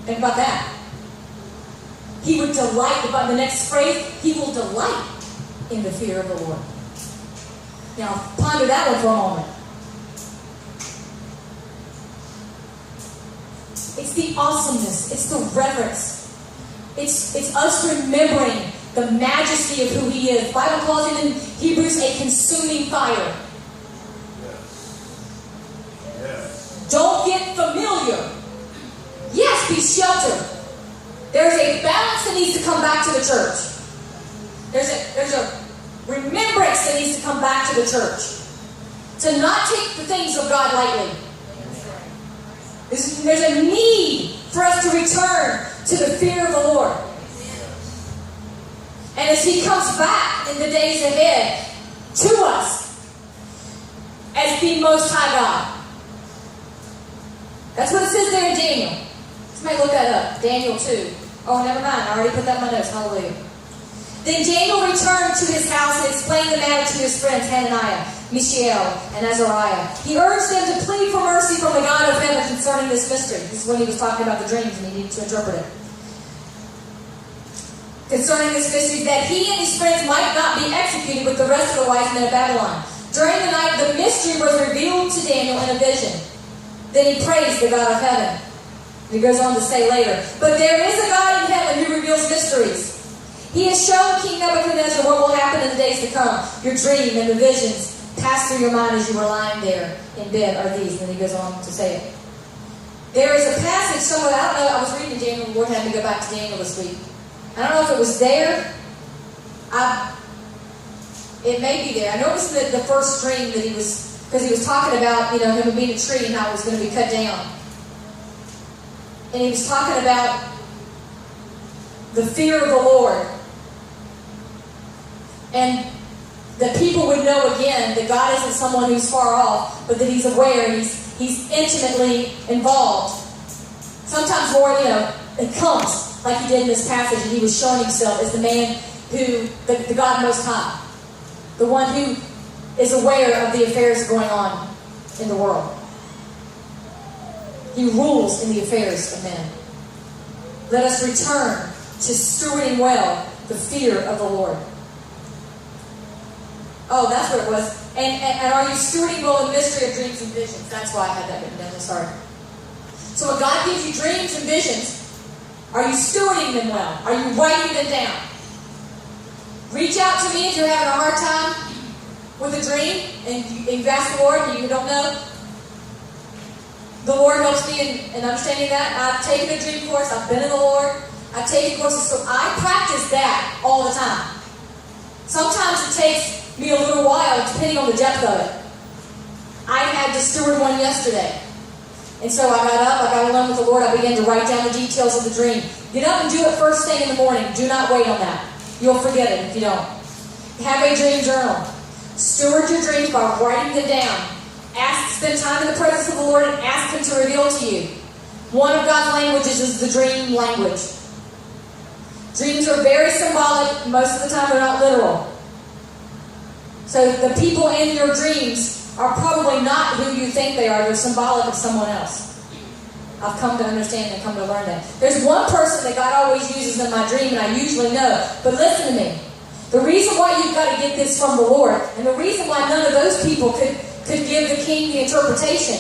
Think about that. He would delight, by the next phrase, he will delight in the fear of the Lord. Now, ponder that one for a moment. It's the awesomeness. It's the reverence. It's us remembering the majesty of who He is. The Bible calls Him in Hebrews a consuming fire. Yes. Don't get familiar. Yes, be sheltered. There's a balance that needs to come back to the church. There's a remembrance that needs to come back to the church. To not take the things of God lightly. There's a need for us to return to the fear of the Lord. And as He comes back in the days ahead to us as the Most High God. That's what it says there in Daniel. Somebody look that up. Daniel 2. Oh, never mind. I already put that in my notes. Hallelujah. Then Daniel returned to his house and explained the matter to his friends Hananiah, Mishael, and Azariah. He urged them to plead for mercy from the God of heaven concerning this mystery. This is when he was talking about the dreams and he needed to interpret it. Concerning this mystery, that he and his friends might not be executed with the rest of the wise men of Babylon. During the night, the mystery was revealed to Daniel in a vision. Then he praised the God of heaven. And he goes on to say later, but there is a God in heaven who reveals mysteries. He has shown King Nebuchadnezzar what will happen in the days to come. Your dream and the visions passed through your mind as you were lying there in bed are these. And then he goes on to say it. There is a passage somewhere, I don't know, I was reading Daniel, the Lord had me go back to Daniel this week. I don't know if it was there. It may be there. I know it was the first dream that he was, because he was talking about, him being a tree and how it was going to be cut down. And he was talking about the fear of the Lord. And that people would know again that God isn't someone who's far off, but that He's aware, He's intimately involved. Sometimes, Lord, it comes like He did in this passage, and He was showing Himself as the man who, the God Most High, the one who is aware of the affairs going on in the world. He rules in the affairs of men. Let us return to stewarding well the fear of the Lord. Oh, that's what it was. And are you stewarding well the mystery of dreams and visions? That's why I had that written down. Sorry. So when God gives you dreams and visions, are you stewarding them well? Are you writing them down? Reach out to me if you're having a hard time with a dream and you ask the Lord and you don't know. The Lord helps me in understanding that. I've taken a dream course. I've been in the Lord. I've taken courses. So I practice that all the time. Sometimes it takes me a little while, depending on the depth of it. I had to steward one yesterday. And so I got up, I got alone with the Lord, I began to write down the details of the dream. Get up and do it first thing in the morning. Do not wait on that. You'll forget it if you don't. Have a dream journal. Steward your dreams by writing them down. Spend time in the presence of the Lord and ask Him to reveal to you. One of God's languages is the dream language. Dreams are very symbolic. Most of the time they're not literal. So the people in your dreams are probably not who you think they are. They're symbolic of someone else. I've come to understand and come to learn that. There's one person that God always uses in my dream, and I usually know. But listen to me. The reason why you've got to get this from the Lord, and the reason why none of those people could give the king the interpretation,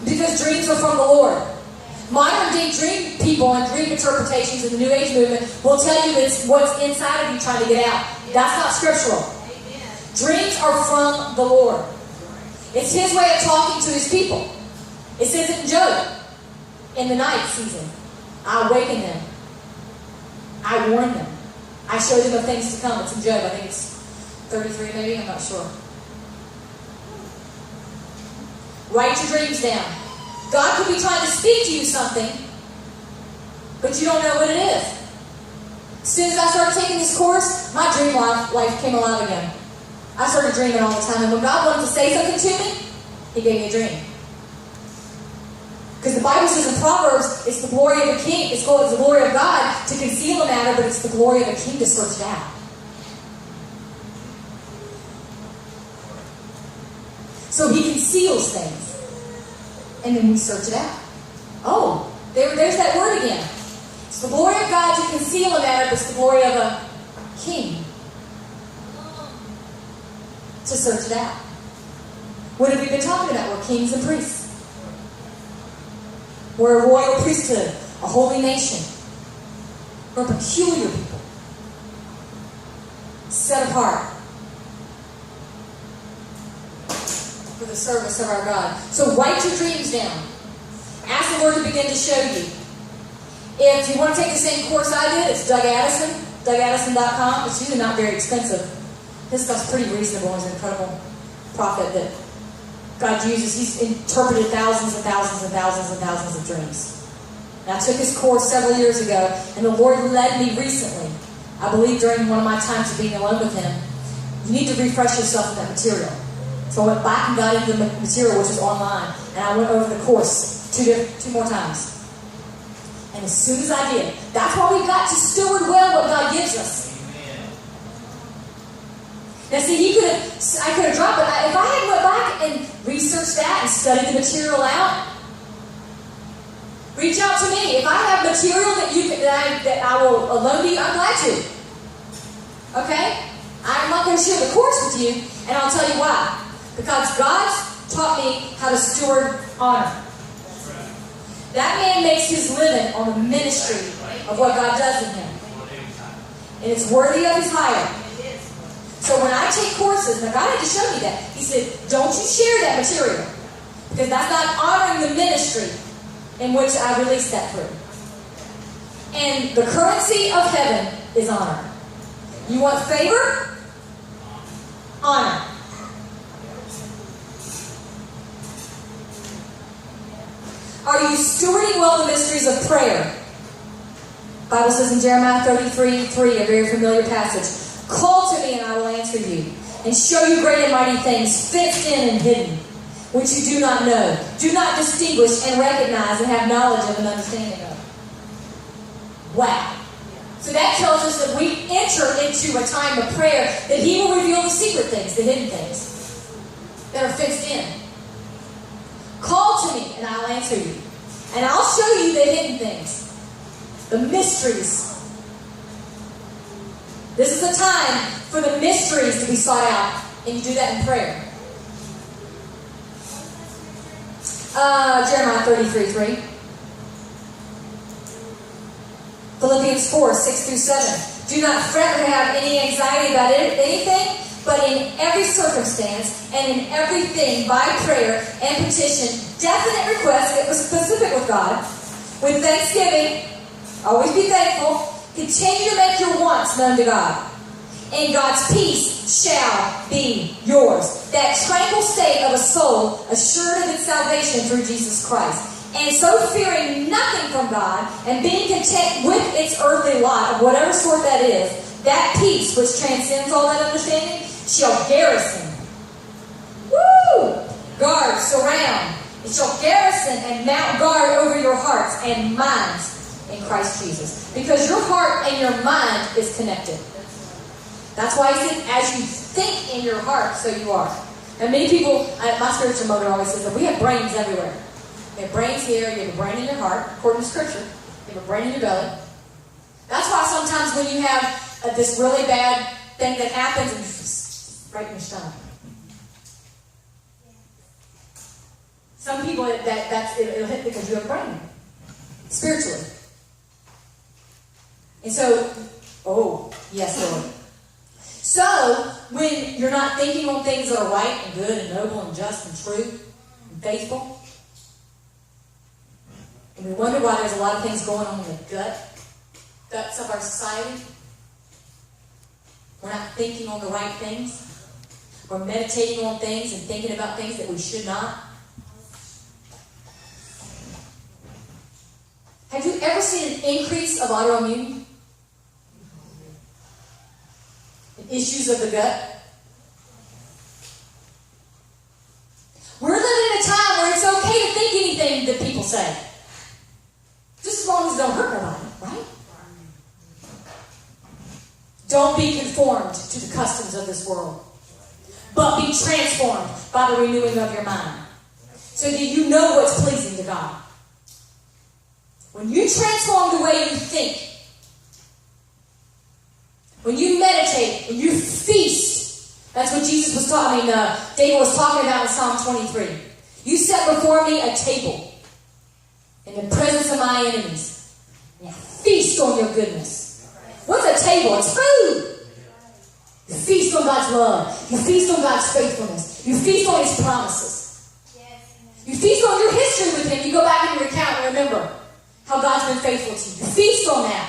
because dreams are from the Lord. Modern day dream people and dream interpretations in the New Age movement will tell you that it's what's inside of you trying to get out. That's not scriptural. Dreams are from the Lord. It's His way of talking to His people. It says it in Job. In the night season, I awaken them. I warn them. I show them of things to come. It's in Job. I think it's 33 maybe. I'm not sure. Write your dreams down. God could be trying to speak to you something, but you don't know what it is. As soon as I started taking this course, my dream life came alive again. I started dreaming all the time, and when God wanted to say something to me, He gave me a dream. Because the Bible says in Proverbs, it's the glory of a king. It's the glory of God to conceal a matter, but it's the glory of a king to search it out. So He conceals things. And then we search it out. Oh, There's that word again. It's the glory of God to conceal a matter, but it's the glory of a king to search it out. What have we been talking about? We're kings and priests. We're a royal priesthood, a holy nation. We're a peculiar people. Set apart for the service of our God. So write your dreams down. Ask the Lord to begin to show you. If you want to take the same course I did, it's Doug Addison, DougAddison.com. It's usually not very expensive. His stuff's pretty reasonable. He's an incredible prophet that God uses. He's interpreted thousands and thousands and thousands and thousands of dreams. And I took his course several years ago, and the Lord led me recently. I believe during one of my times of being alone with him, you need to refresh yourself with that material. So I went back and got into the material, which is online, and I went over the course two more times. And as soon as I did, that's why we've got to steward well what God gives us. Now see, I could have dropped it. If I had went back and researched that and studied the material out, reach out to me. If I have material that I will loan to you, I'm glad to. Okay? I'm not going to share the course with you, and I'll tell you why. Because God's taught me how to steward honor. That man makes his living on the ministry of what God does in him. And it's worthy of his hire. So when I take courses, now God had to show me that. He said, don't you share that material. Because that's not honoring the ministry in which I released that through. And the currency of heaven is honor. You want favor? Honor. Are you stewarding well the mysteries of prayer? The Bible says in Jeremiah 33:3, a very familiar passage, call to me and I will answer you, and show you great and mighty things, fenced in and hidden, which you do not know. Do not distinguish and recognize and have knowledge of and understanding of. Wow. So that tells us that we enter into a time of prayer that He will reveal the secret things, the hidden things that are fenced in. Call to me and I'll answer you. And I'll show you the hidden things, the mysteries. This is a time for the mysteries to be sought out, and you do that in prayer. Jeremiah 33:3. Philippians 4:6-7. Do not fret or have any anxiety about anything, but in every circumstance and in everything by prayer and petition, definite requests, get specific with God, with thanksgiving, always be thankful, continue to make your wants known to God. And God's peace shall be yours. That tranquil state of a soul assured of its salvation through Jesus Christ. And so fearing nothing from God and being content with its earthly lot of whatever sort that is, that peace which transcends all that understanding shall garrison. Woo! Guard, surround. It shall garrison and mount guard over your hearts and minds in Christ Jesus. Because your heart and your mind is connected. That's why he said, as you think in your heart, so you are. And many people, my spiritual mother always says that we have brains everywhere. You have brains here, you have a brain in your heart, according to Scripture. You have a brain in your belly. That's why sometimes when you have this really bad thing that happens, and it's right in your stomach. Some people, it'll hit because you have a brain. Spiritually. And so, oh, yes, Lord. So, when you're not thinking on things that are right and good and noble and just and true and faithful, and we wonder why there's a lot of things going on in the guts of our society, we're not thinking on the right things. We're meditating on things and thinking about things that we should not. Have you ever seen an increase of autoimmune? Issues of the gut? We're living in a time where it's okay to think anything that people say. Just as long as it don't hurt nobody, right? Don't be conformed to the customs of this world, but be transformed by the renewing of your mind, so that you know what's pleasing to God. When you transform the way you think, when you meditate, when you feast, that's what Jesus was talking, David was talking about in Psalm 23. You set before me a table in the presence of my enemies. And feast on your goodness. What's a table? It's food. You feast on God's love. You feast on God's faithfulness. You feast on His promises. You feast on your history with Him. You go back in your account and remember how God's been faithful to you. You feast on that.